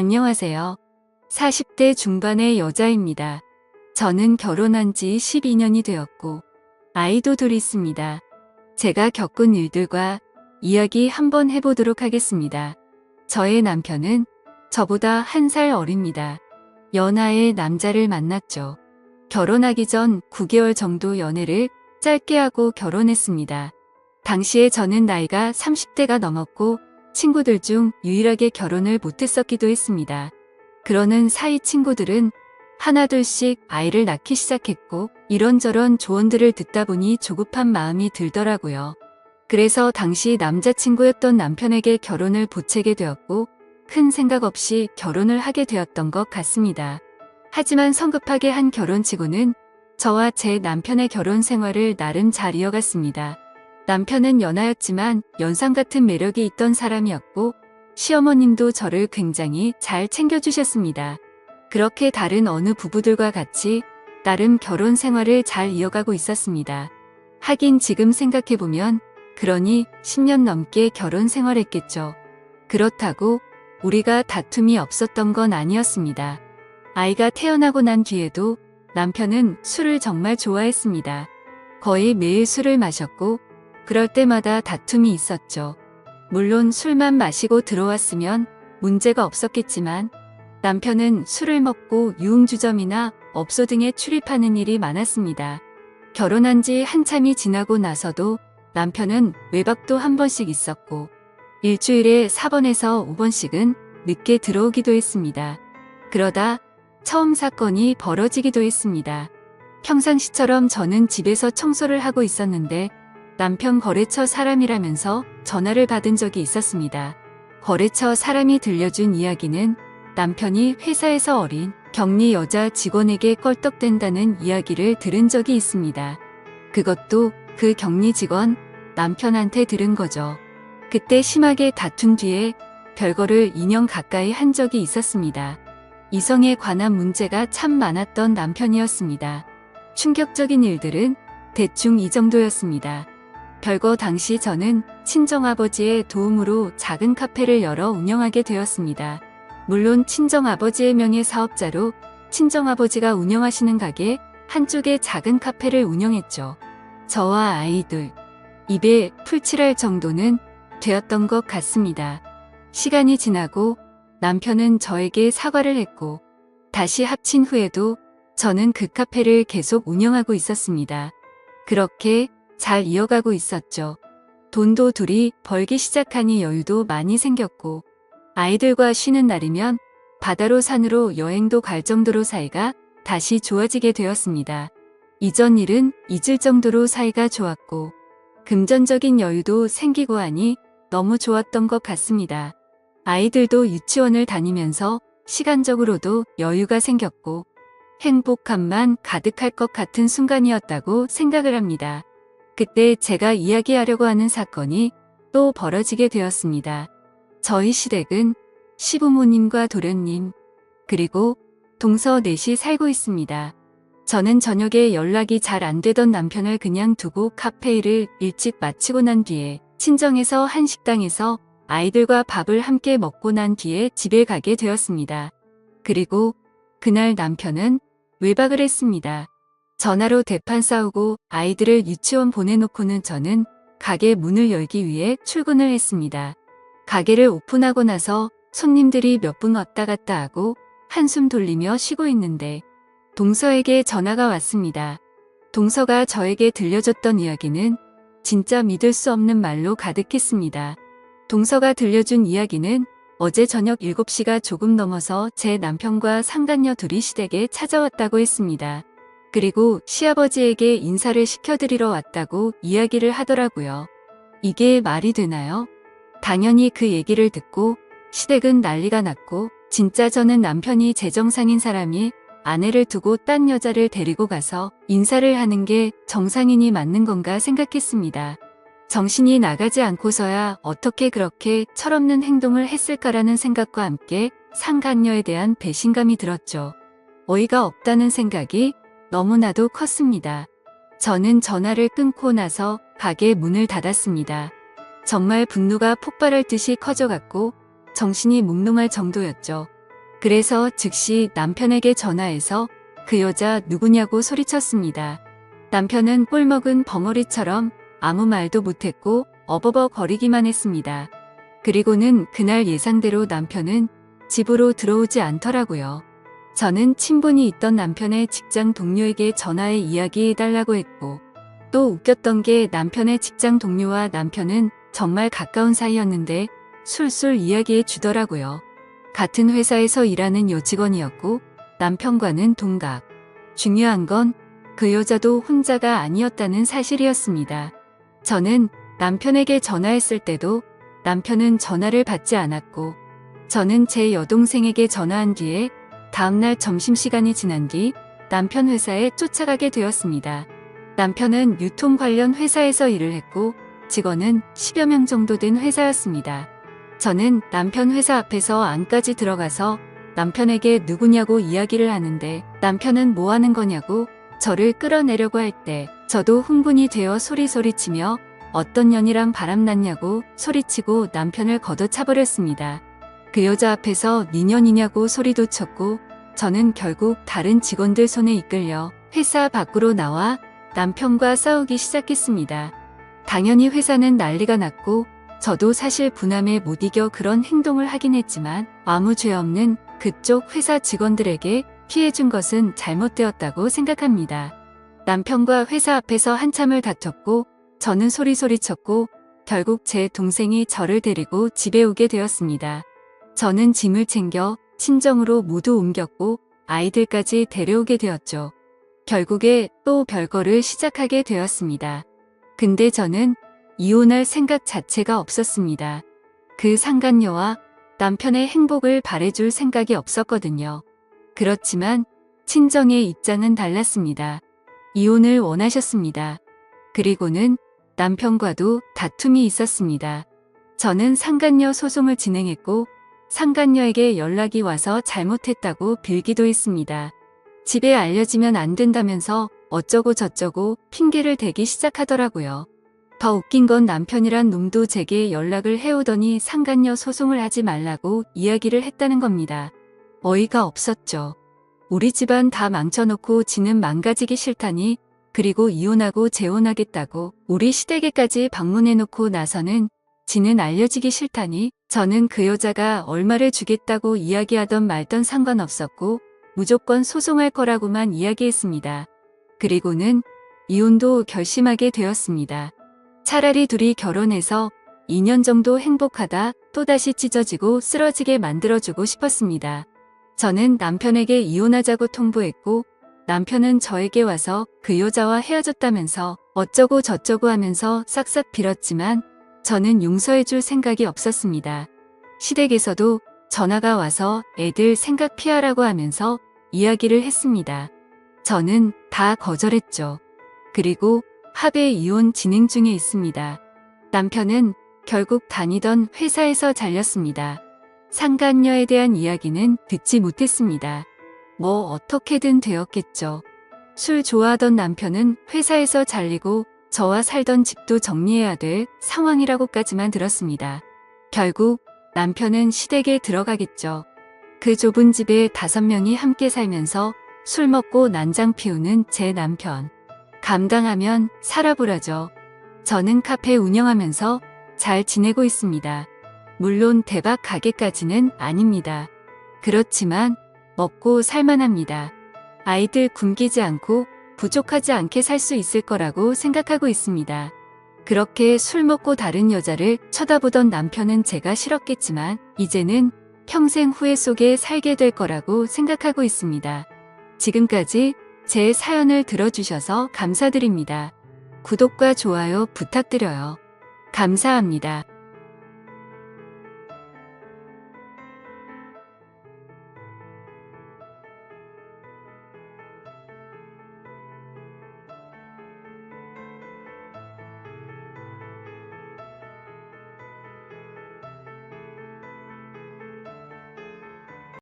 안녕하세요. 40대 중반의 여자입니다. 저는 결혼한 지 12년이 되었고 아이도 둘 있습니다. 제가 겪은 일들과 이야기 한번 해보도록 하겠습니다. 저의 남편은 저보다 1살 어립니다. 연하의 남자를 만났죠. 결혼하기 전 9개월 정도 연애를 짧게 하고 결혼했습니다. 당시에 저는 나이가 30대가 넘었고 친구들 중 유일하게 결혼을 못했었기도 했습니다. 그러는 사이 친구들은 하나둘씩 아이를 낳기 시작했고 이런저런 조언들을 듣다 보니 조급한 마음이 들더라고요. 그래서 당시 남자친구였던 남편에게 결혼을 보채게 되었고 큰 생각 없이 결혼을 하게 되었던 것 같습니다. 하지만 성급하게 한 결혼치고는 저와 제 남편의 결혼 생활을 나름 잘 이어갔습니다. 남편은 연하였지만 연상 같은 매력이 있던 사람이었고 시어머님도 저를 굉장히 잘 챙겨주셨습니다. 그렇게 다른 어느 부부들과 같이 나름 결혼 생활을 잘 이어가고 있었습니다. 하긴 지금 생각해보면 그러니 10년 넘게 결혼 생활했겠죠. 그렇다고 우리가 다툼이 없었던 건 아니었습니다. 아이가 태어나고 난 뒤에도 남편은 술을 정말 좋아했습니다. 거의 매일 술을 마셨고 그럴 때마다 다툼이 있었죠. 물론 술만 마시고 들어왔으면 문제가 없었겠지만 남편은 술을 먹고 유흥주점이나 업소 등에 출입하는 일이 많았습니다. 결혼한 지 한참이 지나고 나서도 남편은 외박도 한 번씩 있었고 일주일에 4번에서 5번씩은 늦게 들어오기도 했습니다. 그러다 처음 사건이 벌어지기도 했습니다. 평상시처럼 저는 집에서 청소를 하고 있었는데 남편 거래처 사람이라면서 전화를 받은 적이 있었습니다. 거래처 사람이 들려준 이야기는 남편이 회사에서 어린 격리 여자 직원에게 껄떡댄다는 이야기를 들은 적이 있습니다. 그것도 그 격리 직원 남편한테 들은 거죠. 그때 심하게 다툰 뒤에 별거를 2년 가까이 한 적이 있었습니다. 이성에 관한 문제가 참 많았던 남편이었습니다. 충격적인 일들은 대충 이 정도였습니다. 별거 당시 저는 친정아버지의 도움으로 작은 카페를 열어 운영하게 되었습니다. 물론 친정아버지의 명의 사업자로 친정아버지가 운영하시는 가게 한쪽에 작은 카페를 운영했죠. 저와 아이들 입에 풀칠할 정도는 되었던 것 같습니다. 시간이 지나고 남편은 저에게 사과를 했고 다시 합친 후에도 저는 그 카페를 계속 운영하고 있었습니다. 그렇게 잘 이어가고 있었죠. 돈도 둘이 벌기 시작하니 여유도 많이 생겼고 아이들과 쉬는 날이면 바다로 산으로 여행도 갈 정도로 사이가 다시 좋아지게 되었습니다. 이전 일은 잊을 정도로 사이가 좋았고 금전적인 여유도 생기고 하니 너무 좋았던 것 같습니다. 아이들도 유치원을 다니면서 시간적으로도 여유가 생겼고 행복함만 가득할 것 같은 순간이었다고 생각을 합니다. 그때 제가 이야기하려고 하는 사건이 또 벌어지게 되었습니다. 저희 시댁은 시부모님과 도련님 그리고 동서 넷이 살고 있습니다. 저는 저녁에 연락이 잘 안 되던 남편을 그냥 두고 카페 일을 일찍 마치고 난 뒤에 친정에서 한 식당에서 아이들과 밥을 함께 먹고 난 뒤에 집에 가게 되었습니다. 그리고 그날 남편은 외박을 했습니다. 전화로 대판 싸우고 아이들을 유치원 보내놓고는 저는 가게 문을 열기 위해 출근을 했습니다. 가게를 오픈하고 나서 손님들이 몇 분 왔다 갔다 하고 한숨 돌리며 쉬고 있는데 동서에게 전화가 왔습니다. 동서가 저에게 들려줬던 이야기는 진짜 믿을 수 없는 말로 가득했습니다. 동서가 들려준 이야기는 어제 저녁 7시가 조금 넘어서 제 남편과 상간녀 둘이 시댁에 찾아왔다고 했습니다. 그리고 시아버지에게 인사를 시켜드리러 왔다고 이야기를 하더라고요. 이게 말이 되나요? 당연히 그 얘기를 듣고 시댁은 난리가 났고 진짜 저는 남편이 제정상인 사람이 아내를 두고 딴 여자를 데리고 가서 인사를 하는 게 정상인이 맞는 건가 생각했습니다. 정신이 나가지 않고서야 어떻게 그렇게 철없는 행동을 했을까라는 생각과 함께 상간녀에 대한 배신감이 들었죠. 어이가 없다는 생각이 너무나도 컸습니다. 저는 전화를 끊고 나서 가게 문을 닫았습니다. 정말 분노가 폭발할 듯이 커져갔고 정신이 몽롱할 정도였죠. 그래서 즉시 남편에게 전화해서 그 여자 누구냐고 소리쳤습니다. 남편은 꼴먹은 벙어리처럼 아무 말도 못했고 어버버 거리기만 했습니다. 그리고는 그날 예상대로 남편은 집으로 들어오지 않더라고요. 저는 친분이 있던 남편의 직장 동료에게 전화해 이야기해달라고 했고, 또 웃겼던 게 남편의 직장 동료와 남편은 정말 가까운 사이였는데 술술 이야기해 주더라고요. 같은 회사에서 일하는 여직원이었고 남편과는 동갑. 중요한 건 그 여자도 혼자가 아니었다는 사실이었습니다. 저는 남편에게 전화했을 때도 남편은 전화를 받지 않았고, 저는 제 여동생에게 전화한 뒤에 다음날 점심시간이 지난 뒤 남편 회사에 쫓아가게 되었습니다. 남편은 유통 관련 회사에서 일을 했고 직원은 10여 명 정도 된 회사였습니다. 저는 남편 회사 앞에서 안까지 들어가서 남편에게 누구냐고 이야기를 하는데 남편은 뭐 하는 거냐고 저를 끌어내려고 할 때 저도 흥분이 되어 소리치며 어떤 년이랑 바람났냐고 소리치고 남편을 걷어차버렸습니다. 그 여자 앞에서 니년이냐고 소리도 쳤고 저는 결국 다른 직원들 손에 이끌려 회사 밖으로 나와 남편과 싸우기 시작했습니다. 당연히 회사는 난리가 났고 저도 사실 분함에 못 이겨 그런 행동을 하긴 했지만 아무 죄 없는 그쪽 회사 직원들에게 피해준 것은 잘못되었다고 생각합니다. 남편과 회사 앞에서 한참을 다퉜고 저는 소리쳤고 결국 제 동생이 저를 데리고 집에 오게 되었습니다. 저는 짐을 챙겨 친정으로 모두 옮겼고 아이들까지 데려오게 되었죠. 결국에 또 별거를 시작하게 되었습니다. 근데 저는 이혼할 생각 자체가 없었습니다. 그 상간녀와 남편의 행복을 바래줄 생각이 없었거든요. 그렇지만 친정의 입장은 달랐습니다. 이혼을 원하셨습니다. 그리고는 남편과도 다툼이 있었습니다. 저는 상간녀 소송을 진행했고 상간녀에게 연락이 와서 잘못했다고 빌기도 했습니다. 집에 알려지면 안 된다면서 어쩌고 저쩌고 핑계를 대기 시작하더라고요. 더 웃긴 건 남편이란 놈도 제게 연락을 해오더니 상간녀 소송을 하지 말라고 이야기를 했다는 겁니다. 어이가 없었죠. 우리 집안 다 망쳐놓고 지는 망가지기 싫다니, 그리고 이혼하고 재혼하겠다고 우리 시댁에까지 방문해놓고 나서는 지는 알려지기 싫다니, 저는 그 여자가 얼마를 주겠다고 이야기하던 말던 상관없었고 무조건 소송할 거라고만 이야기했습니다. 그리고는 이혼도 결심하게 되었습니다. 차라리 둘이 결혼해서 2년 정도 행복하다 또다시 찢어지고 쓰러지게 만들어주고 싶었습니다. 저는 남편에게 이혼하자고 통보했고 남편은 저에게 와서 그 여자와 헤어졌다면서 어쩌고 저쩌고 하면서 싹싹 빌었지만 저는 용서해줄 생각이 없었습니다. 시댁에서도 전화가 와서 애들 생각 피하라고 하면서 이야기를 했습니다. 저는 다 거절했죠. 그리고 합의 이혼 진행 중에 있습니다. 남편은 결국 다니던 회사에서 잘렸습니다. 상간녀에 대한 이야기는 듣지 못했습니다. 뭐 어떻게든 되었겠죠. 술 좋아하던 남편은 회사에서 잘리고 저와 살던 집도 정리해야 될 상황이라고까지만 들었습니다. 결국 남편은 시댁에 들어가겠죠. 그 좁은 집에 5명이 함께 살면서 술 먹고 난장 피우는 제 남편. 감당하면 살아보라죠. 저는 카페 운영하면서 잘 지내고 있습니다. 물론 대박 가게까지는 아닙니다. 그렇지만 먹고 살만합니다. 아이들 굶기지 않고 부족하지 않게 살 수 있을 거라고 생각하고 있습니다. 그렇게 술 먹고 다른 여자를 쳐다보던 남편은 제가 싫었겠지만 이제는 평생 후회 속에 살게 될 거라고 생각하고 있습니다. 지금까지 제 사연을 들어주셔서 감사드립니다. 구독과 좋아요 부탁드려요. 감사합니다.